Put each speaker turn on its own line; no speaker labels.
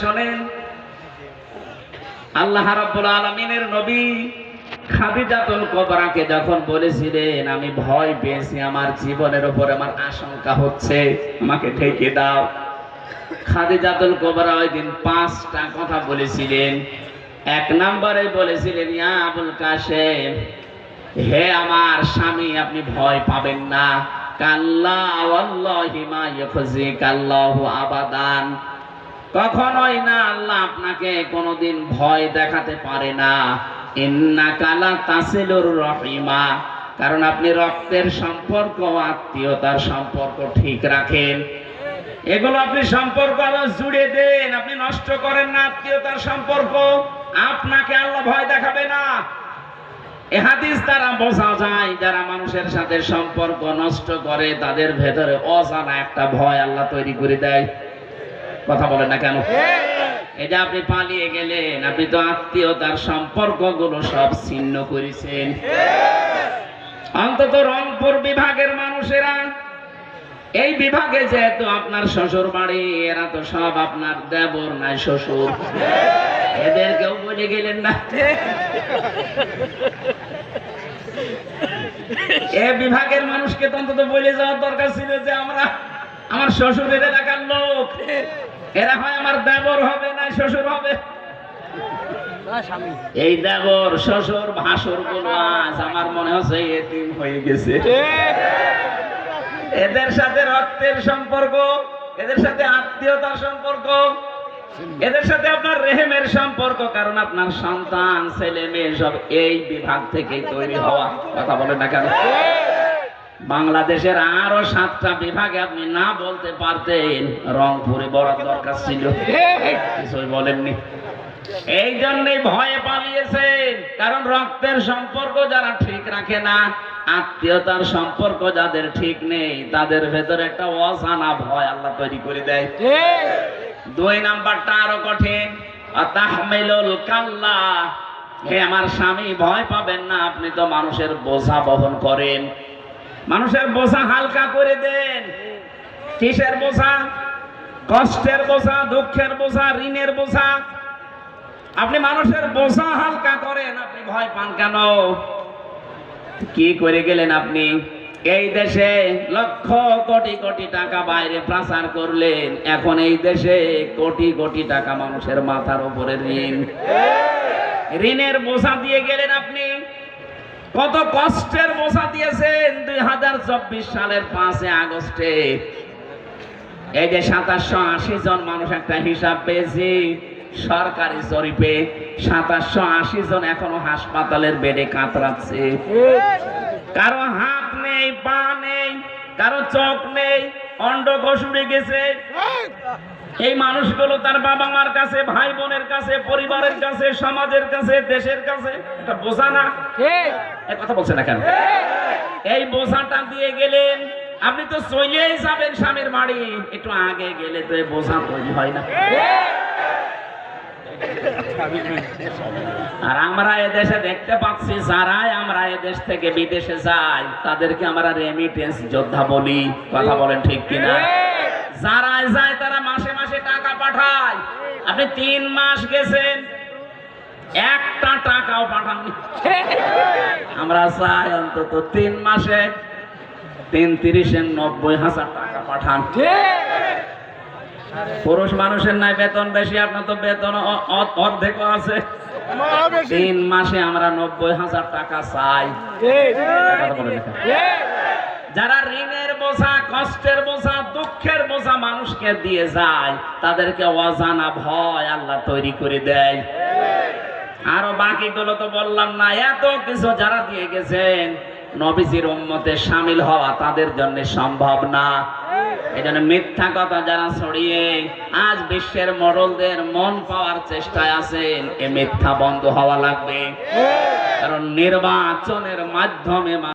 শোনেন, আল্লাহ রাব্বুল আলামিনের নবী খাদিজাতুল কুবরাকে যখন বলেছিলেন আমি ভয় পেয়েছি, আমার জীবনের উপর আমার আশঙ্কা হচ্ছে, আমাকে ঢেকে দাও। খাদিজাতুল কুবরা ওই দিন 5টা কথা বলেছিলেন। 1 নম্বরে বলেছিলেন, ইয়া আবুল কাসেম, হে আমার স্বামী, আপনি ভয় পাবেন না। কাল্লা ওয়াল্লাহি মা ইউখজিকাল্লাহু আবাদান, কখনোই না, আল্লাহ আপনাকে কোনোদিন ভয় দেখাতে পারে না। ইন্নাকা লা তাসিলুর রহিমা, কারণ আপনি রক্তের সম্পর্ক, আত্মীয়তার সম্পর্ক ঠিক রাখেন। এগুলো আপনি সম্পর্ক আবার জুড়ে দেন, আপনি নষ্ট করেন না আত্মীয়তার সম্পর্ক, আপনাকে আল্লাহ ভয় দেখাবে না। এই হাদিস দ্বারা বোঝা যায় যারা মানুষের সাথে সম্পর্ক নষ্ট করে তাদের ভেতরে অজানা একটা ভয় আল্লাহ তৈরি করে দেয়। কথা বলেন না কেন? এই যে আপনি পালিয়ে গেলেন, আপনি তো আত্মীয়তার সম্পর্কগুলো সব ছিন্ন করেছেন। অন্তত রংপুর বিভাগের মানুষেরা, এই বিভাগে যেহেতু আপনার শ্বশুর বাড়ি, এরা তো সব আপনার দেবর নাই শ্বশুর, এদেরকেও বলে গেলেন না? এই বিভাগের মানুষকে তো অন্তত বলে যাওয়ার দরকার ছিল যে আমার শ্বশুরের এলাকার লোক, এরা হয় আমার দেবর হবে না শ্বশুর হবে। এই দেবর শ্বশুর ভাসুর গুলো আজ আমার মনে হচ্ছে এতিম হয়ে গেছে। এদের সাথে রক্তের সম্পর্ক, এদের সাথে আত্মীয়তার সম্পর্ক, এদের সাথে আপনার রেহেমের সম্পর্ক, কারণ আপনার সন্তান ছেলে মেয়ে সব এই বিভাগ থেকেই তৈরি হওয়া। কথা বলেন না কেন? বাংলাদেশের আরো 7টা বিভাগে আপনি না বলতে পারতেন, রংপুরে বড় দরকার ছিল, কিছুই বলেননি। এই জন্যই ভয়ে পালিয়েছেন, কারণ রক্তের সম্পর্ক যারা ঠিক রাখে না, আত্মীয়তার সম্পর্ক যাদের ঠিক নেই, তাদের ভেতরে একটা অজানা ভয় আল্লাহ তৈরি করে দেয়। 2 নাম্বারটা আরো কঠিন, তাহমিলুল কাল্লা, হে আমার স্বামী ভয় পাবেন না, আপনি তো মানুষের বোঝা বহন করেন। মানুষের বোঝা হালকা করে দেন। কিসের বোঝা? কষ্টের বোঝা, দুঃখের বোঝা, ঋণের বোঝা। আপনি মানুষের বোঝা হালকা করেন, আপনি ভয় পান কেন? কি করে গেলেন আপনি? এই দেশে লক্ষ কোটি কোটি টাকা বাইরে পাচার করলেন, এখন এই দেশে কোটি কোটি টাকা মানুষের মাথার উপরে ঋণ। ঋণের বোঝা দিয়ে গেলেন আপনি। কত কষ্টের বোঝা দিয়েছেন। 2024 সালের 5 আগস্টে এই যে 2780 জন মানুষ, একটা হিসাব পেয়েছি সরকারি জরিপে, 2780 জন এখনো হাসপাতালের বেডে কাতরাচ্ছে। কারো হাত নেই, পা নেই, কারো চোখ নেই, অন্ডকোষ উড়ে গেছে। এই মানুষগুলো তার বাবা মার কাছে, ভাই বোনের কাছে, পরিবারের কাছে, সমাজের কাছে, দেশের কাছে একটা বোঝা না? কথা বলছে না কেন? এই বোঝাটা দিয়ে গেলেন। আপনি তো চলেই যাবেন স্বামীর বাড়ি, একটু আগে গেলে তো এই বোঝা তৈরি হয় না। আর আমরা এদেশে দেখতে পাচ্ছি, যারাই আমরা এদেশ থেকে বিদেশে যাই তাদেরকে আমরা রেমিটেন্স যোদ্ধা বলি। কথা বলেন ঠিক কিনা? যারাই যায় তারা মাসে মাসে টাকা পাঠায়। আপনি 3 মাস গেছেন, একটা টাকাও পাঠাননি। আমরা চাই অন্তত 3 মাসে 3-30-90,000 টাকা পাঠান। পুরুষ মানুষের নাই বেতন বেশি, আপনার তো বেতন অর্ধেক আছে। 3 মাসে আমরা 90,000 টাকা চাই। যারা ঋণের বোঝা, কষ্টের বোঝা, দুঃখের বোঝা মানুষকে দিয়ে যায়, তাদেরকে অজানা ভয় আল্লাহ তৈরি করে দেয়। আরো বাকিগুলো তো বললাম না, এত কিছু যারা দিয়ে গেছেন, নবীজির উম্মতে শামিল হওয়া তাদের জন্য সম্ভব না। এই জন্য মিথ্যা কথা যারা ছড়িয়ে আজ বিশ্বের মোড়লদের মন পাওয়ার চেষ্টায় আছেন, এ মিথ্যা বন্ধ হওয়া লাগবে। কারণ নির্বাচনের মাধ্যমে